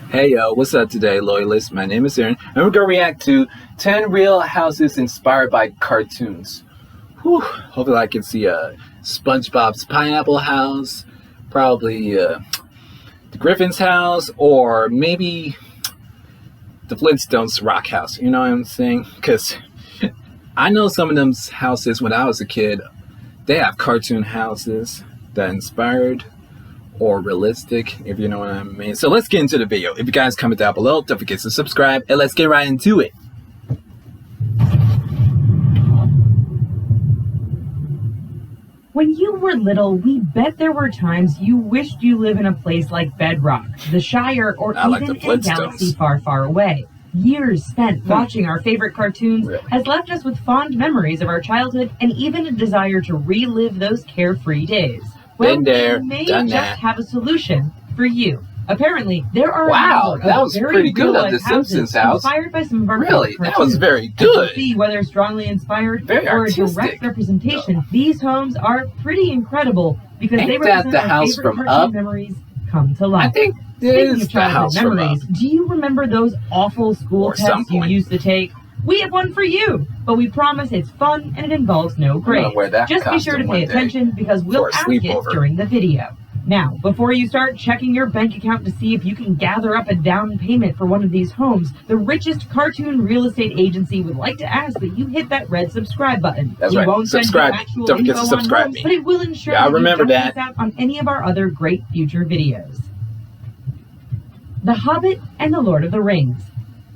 Hey yo, what's up today, loyalists? My name is Aaron, and we're gonna react to 10 real houses inspired by cartoons. Whew, hopefully I can see SpongeBob's Pineapple House, probably the Griffin's house, or maybe the Flintstones Rock House. You know what I'm saying? Because I know some of them houses when I was a kid, they have cartoon houses that inspired or realistic, if you know what I mean. So let's get into the video. If you guys comment down below, don't forget to subscribe, and let's get right into it. When you were little, we bet there were times you wished you lived in a place like Bedrock, the Shire, or even in a galaxy far, far away. Years spent watching our favorite cartoons has left us with fond memories of our childhood and even a desire to relive those carefree days. Well, we may just have a solution for you. Apparently, there are that was pretty good of the Simpsons house. Inspired by some of our really, that was very good. See whether strongly inspired or a direct representation. These homes are pretty incredible because they represent our favorite cartoon memories come to life. I think Speaking of childhood memories, do you remember those awful school tests you used to take? We have one for you, but we promise it's fun and it involves no grades. Just be sure to pay attention because we'll ask it during the video. Now, before you start checking your bank account to see if you can gather up a down payment for one of these homes, the richest cartoon real estate agency would like to ask that you hit that red subscribe button. That's right. Won't subscribe. Don't forget to subscribe homes, but it will ensure that you don't miss out on any of our other great future videos. The Hobbit and the Lord of the Rings.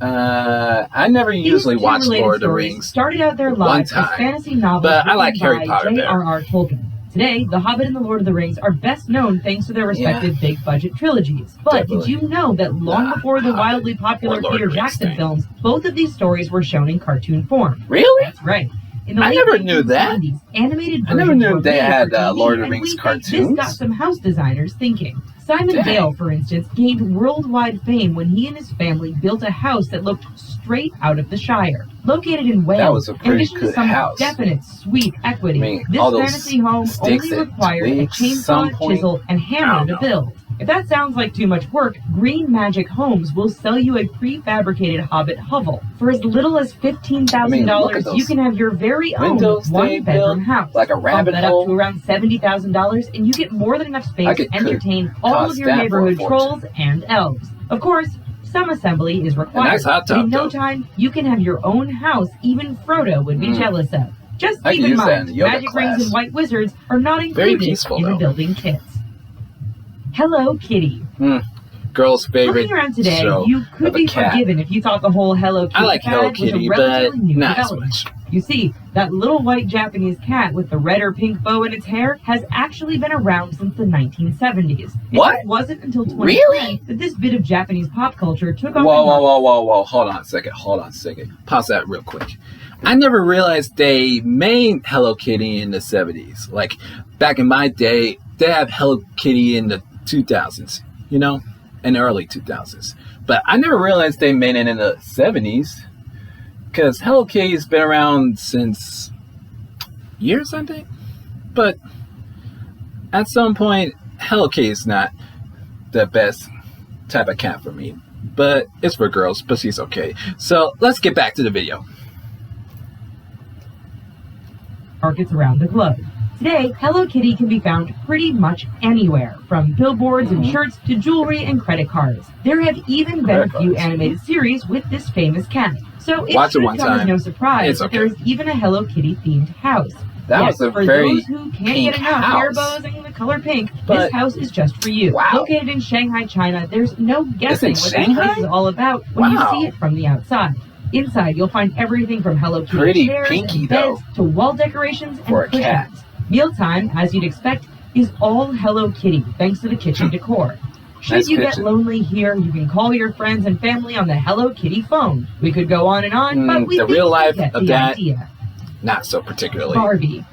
I never usually watch Lord of the Rings. Started out their lives as fantasy novels, but I like Harry Potter better. J.R.R. Tolkien. Today, The Hobbit and The Lord of the Rings are best known thanks to their respective big-budget trilogies. But did you know that long before the wildly popular Peter Jackson films, both of these stories were shown in cartoon form? Really? That's right. In the I never knew that. Animated I never knew they had Lord of the Rings cartoons. This got some house designers thinking. Simon Gale, for instance, gained worldwide fame when he and his family built a house that looked straight out of the Shire. Located in Wales, in addition to some definite sweet equity, this fantasy home only required a chainsaw, chisel, and hammer to build. If that sounds like too much work, Green Magic Homes will sell you a prefabricated Hobbit hovel. For as little as $15,000, you can have your very own one-bedroom house. Like a rabbit hole. Up to around $70,000, and you get more than enough space to entertain all of your neighborhood trolls and elves. Of course, some assembly is required. But in no time, you can have your own house even Frodo would be jealous of. Just keep in mind, magic rings and white wizards are not included in the building kits. Hello Kitty. Girl's favorite. Looking around today, show you could be forgiven if you thought the whole Hello Kitty was a relatively new development. You see, that little white Japanese cat with the red or pink bow in its hair has actually been around since the 1970s. It wasn't until 2020 that this bit of Japanese pop culture took off. Whoa. Hold on a second. Pause that real quick. I never realized they made Hello Kitty in the 70s. Like, back in my day, they have Hello Kitty in the 2000s, you know, in the early 2000s. But I never realized they made it in the 70s, because Hello Kitty has been around since years, I think. But at some point, Hello Kitty is not the best type of cat for me. But it's for girls, but she's okay. So let's get back to the video. Markets around the globe. Today, Hello Kitty can be found pretty much anywhere, from billboards and shirts to jewelry and credit cards. There have even been a few animated series with this famous cat. So it should come as no surprise that there is even a Hello Kitty themed house. That was a for very those who can't get enough hair bows and the color pink, this house is just for you. Located in Shanghai, China, there's no guessing what this place is all about when you see it from the outside. Inside, you'll find everything from Hello Kitty chairs and beds to wall decorations and cushions. Mealtime, as you'd expect, is all Hello Kitty, thanks to the kitchen decor. Should you get lonely here, you can call your friends and family on the Hello Kitty phone. We could go on and on, but we think you get the idea. Not so particularly. Barbie.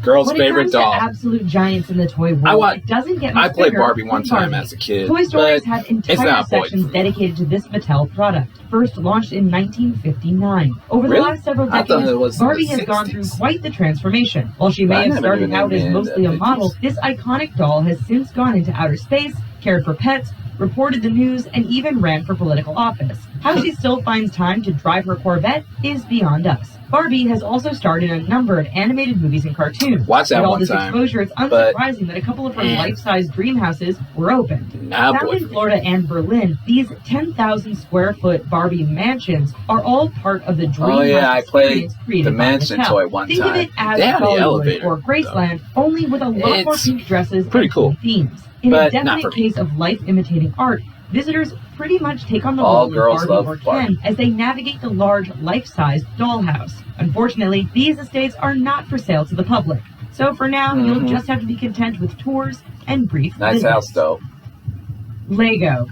Girl's favorite doll. To absolute giants in the toy world, it doesn't get much I played bigger Barbie one time as a kid. Toy Stories have entire sections dedicated to this Mattel product, first launched in 1959. Over the last several decades, Barbie has gone through quite the transformation. While she may have started out as mostly a model, this iconic doll has since gone into outer space, cared for pets, reported the news, and even ran for political office. How she still finds time to drive her Corvette is beyond us. Barbie has also starred in a number of animated movies and cartoons. Watch that With all one this time, exposure, it's unsurprising that a couple of her life-size dream houses were opened. Found in Florida and Berlin, these 10,000 square foot Barbie mansions are all part of the dream house experience created the mansion toy one Think time. of it as Hollywood or Graceland, only with a lot more pink dresses and cool themes. In a definite case of life imitating art, visitors pretty much take on the role of Barbie or Ken as they navigate the large, life-sized dollhouse. Unfortunately, these estates are not for sale to the public. So for now, you'll just have to be content with tours and brief visits. Nice house, though. Lego.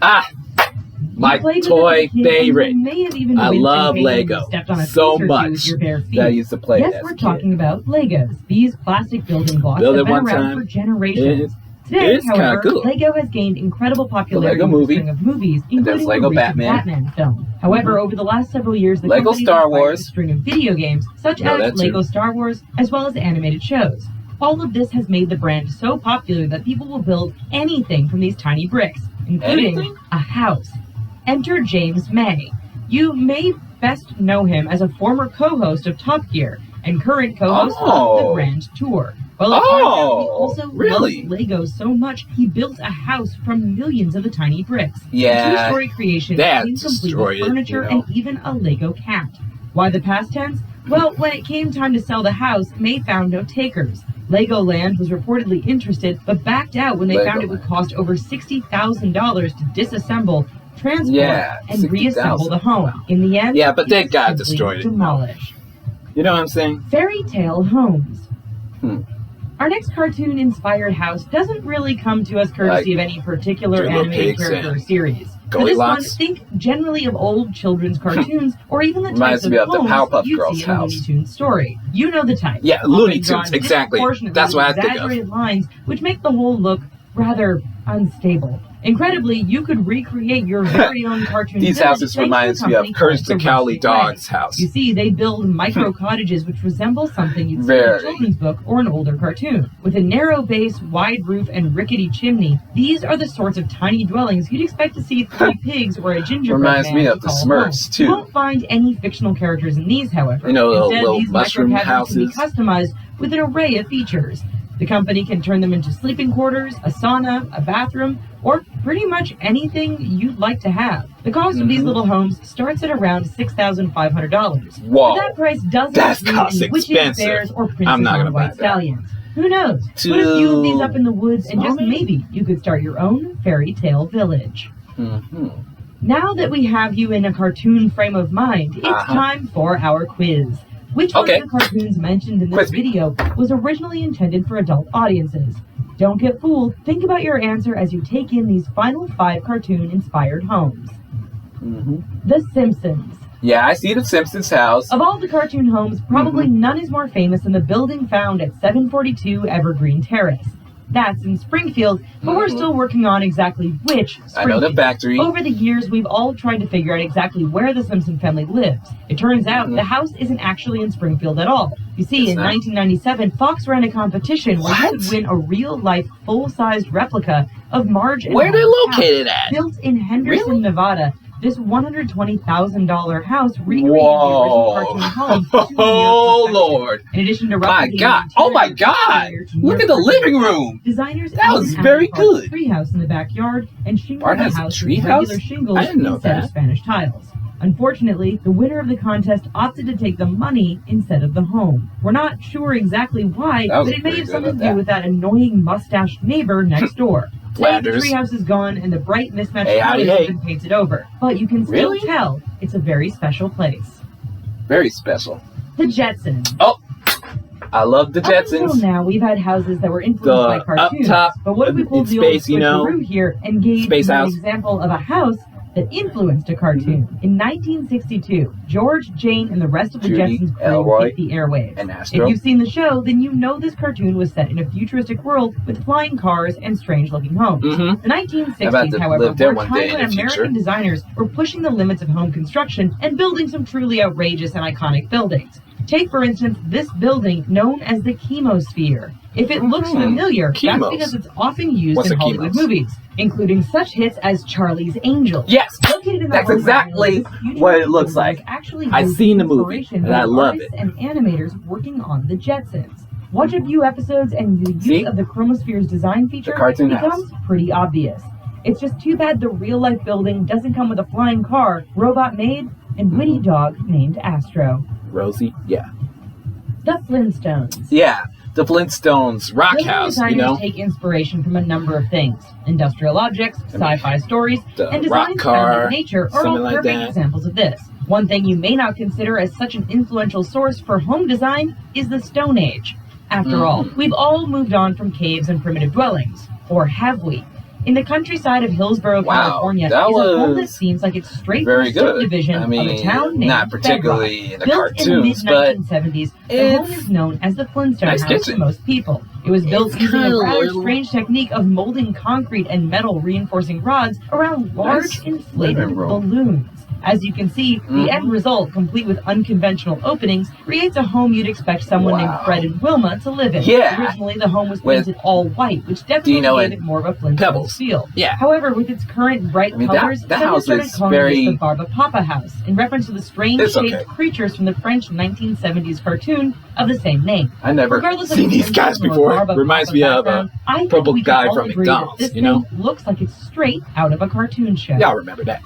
My toy favorite. I love Lego so much that I used to play it. Yes, we're talking about Legos. These plastic building blocks have been around for generations. Today, however, Lego has gained incredible popularity in a string of movies, including the recent Batman film. However, over the last several years, the company has acquired a string of video games, such as Lego Star Wars, as well as animated shows. All of this has made the brand so popular that people will build anything from these tiny bricks, including a house. Enter James May. You may best know him as a former co-host of Top Gear and current co-host of the Grand Tour. Well, he also loves Legos so much, he built a house from millions of the tiny bricks. Yeah, a two-story creation, incomplete with furniture, and even a Lego cat. Why the past tense? Well, when it came time to sell the house, May found no takers. Legoland was reportedly interested, but backed out when they found it would cost over $60,000 to disassemble, transport, and reassemble the home. In the end, but they got destroyed. Demolished. You know what I'm saying? Fairy tale homes. Our next cartoon-inspired house doesn't really come to us courtesy of any particular animated character or series. For this one, think generally of old children's cartoons, or even the types of homes you see in a Looney Tunes story. You know the type. Yeah, Looney Tunes, exactly. That's what I think of. Exaggerated lines, which make the whole look rather unstable. Incredibly, you could recreate your very own cartoon. These houses remind me of Courage the Cowardly Dog's house. You see, they build micro cottages which resemble something you'd see in a children's book or an older cartoon. With a narrow base, wide roof, and rickety chimney, these are the sorts of tiny dwellings you'd expect to see 3 pigs or a gingerbread man. Reminds me of the Smurfs, too. You won't find any fictional characters in these, however. You know, instead, little these mushroom micro-cabins houses can be customized with an array of features. The company can turn them into sleeping quarters, a sauna, a bathroom, or pretty much anything you'd like to have. The cost of these little homes starts at around $6,500. Whoa, but that price doesn't include witches, bears, or princes on white stallions. Who knows? Put a few of these up in the woods, and just maybe you could start your own fairy tale village. Now that we have you in a cartoon frame of mind, it's time for our quiz. Which one of the cartoons mentioned in this video was originally intended for adult audiences? Don't get fooled. Think about your answer as you take in these final 5 cartoon-inspired homes. The Simpsons. Yeah, I see the Simpsons house. Of all the cartoon homes, probably none is more famous than the building found at 742 Evergreen Terrace. That's in Springfield, but we're still working on exactly which Springfield. I know the factory. Over the years, we've all tried to figure out exactly where the Simpson family lives. It turns out the house isn't actually in Springfield at all. You see, in 1997, Fox ran a competition where you could win a real-life, full-sized replica of Marge and Where are they located house, at? built in Henderson, Nevada. This $120,000 house recreated the original cartoon home. Oh, Lord. In addition to my God. Oh, my God. Look at the living room. Designers that was very good. Treehouse in the backyard and shingled the house with regular shingles instead of Spanish tiles. Unfortunately, the winner of the contest opted to take the money instead of the home. We're not sure exactly why, but it may have something to do with that annoying mustached neighbor next door. Today, the treehouse is gone and the bright mismatched colors have been painted over. But you can still tell it's a very special place. Very special. The Jetsons. Oh, I love the Jetsons. Up until now, we've had houses that were influenced by cartoons. But what if we pulled the old switcheroo here and gave you an example of a house that influenced a cartoon? In 1962, George, Jane, and the rest of the Jetsons crew hit the airwaves. And Astro. If you've seen the show, then you know this cartoon was set in a futuristic world with flying cars and strange-looking homes. The 1960s, however, were a time when American designers were pushing the limits of home construction and building some truly outrageous and iconic buildings. Take, for instance, this building known as the chemosphere. If it looks familiar, that's because it's often used in Hollywood movies, including such hits as Charlie's Angels. Yes, that's exactly what it looks like. I've seen the movie, and I love it. And animators working on the Jetsons. Watch a few episodes, and the use of the chromosphere's design feature becomes pretty obvious. It's just too bad the real-life building doesn't come with a flying car, robot maid, and witty dog named Astro. Rosie, yeah. The Flintstones. Yeah, the Flintstones rock house, you know. Take inspiration from a number of things. Industrial objects, sci-fi stories, and designs found in nature are all perfect examples of this. One thing you may not consider as such an influential source for home design is the Stone Age. After all, we've all moved on from caves and primitive dwellings. Or have we? In the countryside of Hillsborough, California, is a home that seems like it's straight from a subdivision of a town named not particularly in the cartoons, built in the mid-1970s, the home is known as the Flintstone House to most people. It was built using a rather strange technique of molding concrete and metal reinforcing rods around large inflated balloons. As you can see, the end result, complete with unconventional openings, creates a home you'd expect someone named Fred and Wilma to live in. Originally, the home was painted all white, which definitely gave it more of a Flintstones feel. However, with its current bright colors, someone started calling it the Barbapapa House, in reference to the strange-shaped creatures from the French 1970s cartoon of the same name. I never seen these guys before. Reminds me of a purple guy from McDonald's, you know? Looks like it's straight out of a cartoon show. Y'all remember that.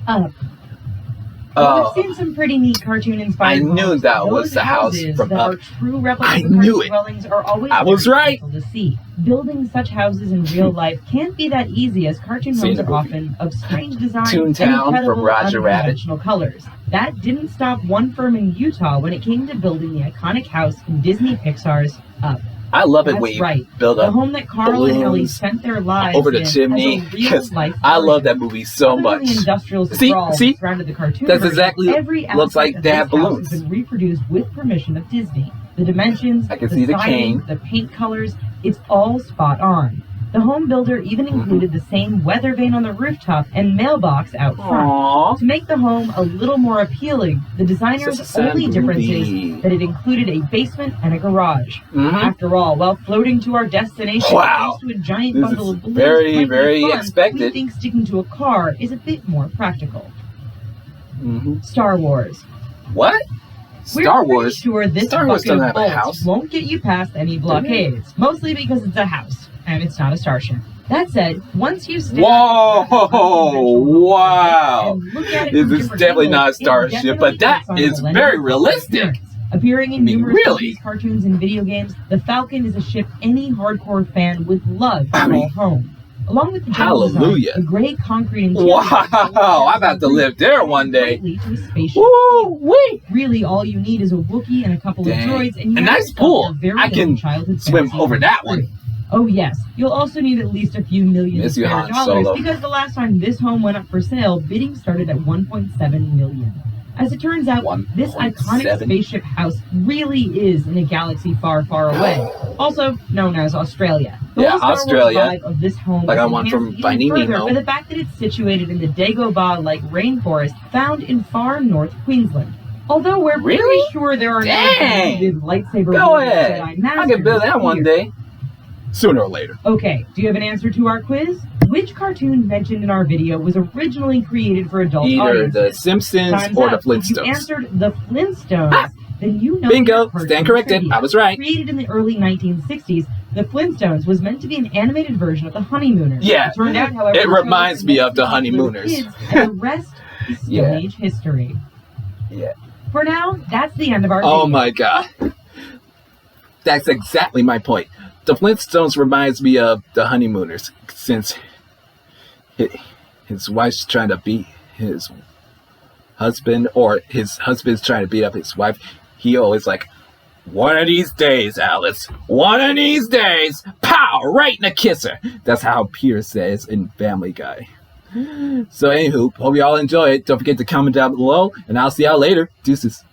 I've seen some pretty neat cartoon-inspired. I knew that was the house from Up. True replicas of cartoon dwellings are always I was right. To see. Building such houses in real life can't be that easy, as cartoon homes are often of strange design and incredible unconventional colors. That didn't stop one firm in Utah when it came to building the iconic house in Disney Pixar's Up. I love it when you build up the home that Carl and Ellie spent their lives over the chimney, because I love that movie so much. The industrial see, surrounded the cartoon that's version, exactly looks like they have balloons. Has been reproduced with permission of Disney. The dimensions, I can see the cane, the paint colors, it's all spot on. The home builder even included the same weather vane on the rooftop and mailbox out front. To make the home a little more appealing, the designer's only difference is that it included a basement and a garage. After all, while floating to our destination thanks to a giant bundle of balloons, very expected. We think sticking to a car is a bit more practical. Star Wars. What? Star Wars? We're pretty sure this Star Wars doesn't have a house. Won't get you past any blockades, mostly because it's a house. And it's not a starship. That said, once you step wow! This is definitely not a starship, but that is very realistic. Appearing in numerous of these cartoons and video games, the Falcon is a ship any hardcore fan would love to call home. Along with the design, the gray concrete interior. Wow! I'm about to live there one day. Woo-wee! Really, all you need is a Wookiee and a couple of droids, and you a nice pool. I can swim over that one. Oh yes, you'll also need at least a few million spare dollars, because the last time this home went up for sale, bidding started at $1.7 million. As it turns out, this iconic spaceship house really is in a galaxy far, far away, also known as Australia. The Australia. Of this home like I want from Finding Nemo. By the fact that it's situated in the Dagobah-like rainforest found in far north Queensland. Although we're pretty sure there are no lightsaber Jedi masters. I can build that one day. Sooner or later. Okay, do you have an answer to our quiz? Which cartoon mentioned in our video was originally created for adult audiences? Either The Simpsons or The Flintstones. If you answered The Flintstones, then you know bingo! Stand corrected. I was right. Created in the early 1960s, The Flintstones was meant to be an animated version of The Honeymooners. Yeah, it turned out, however, it reminds me of The Honeymooners. And the rest is Stone Age history. Yeah. For now, that's the end of our video. Oh my god. That's exactly my point. The Flintstones reminds me of The Honeymooners, since his wife's trying to beat his husband, or his husband's trying to beat up his wife. He always like, one of these days, Alice, one of these days, pow, right in the kisser. That's how Peter says in Family Guy. So anywho, hope you all enjoy it. Don't forget to comment down below, and I'll see y'all later. Deuces.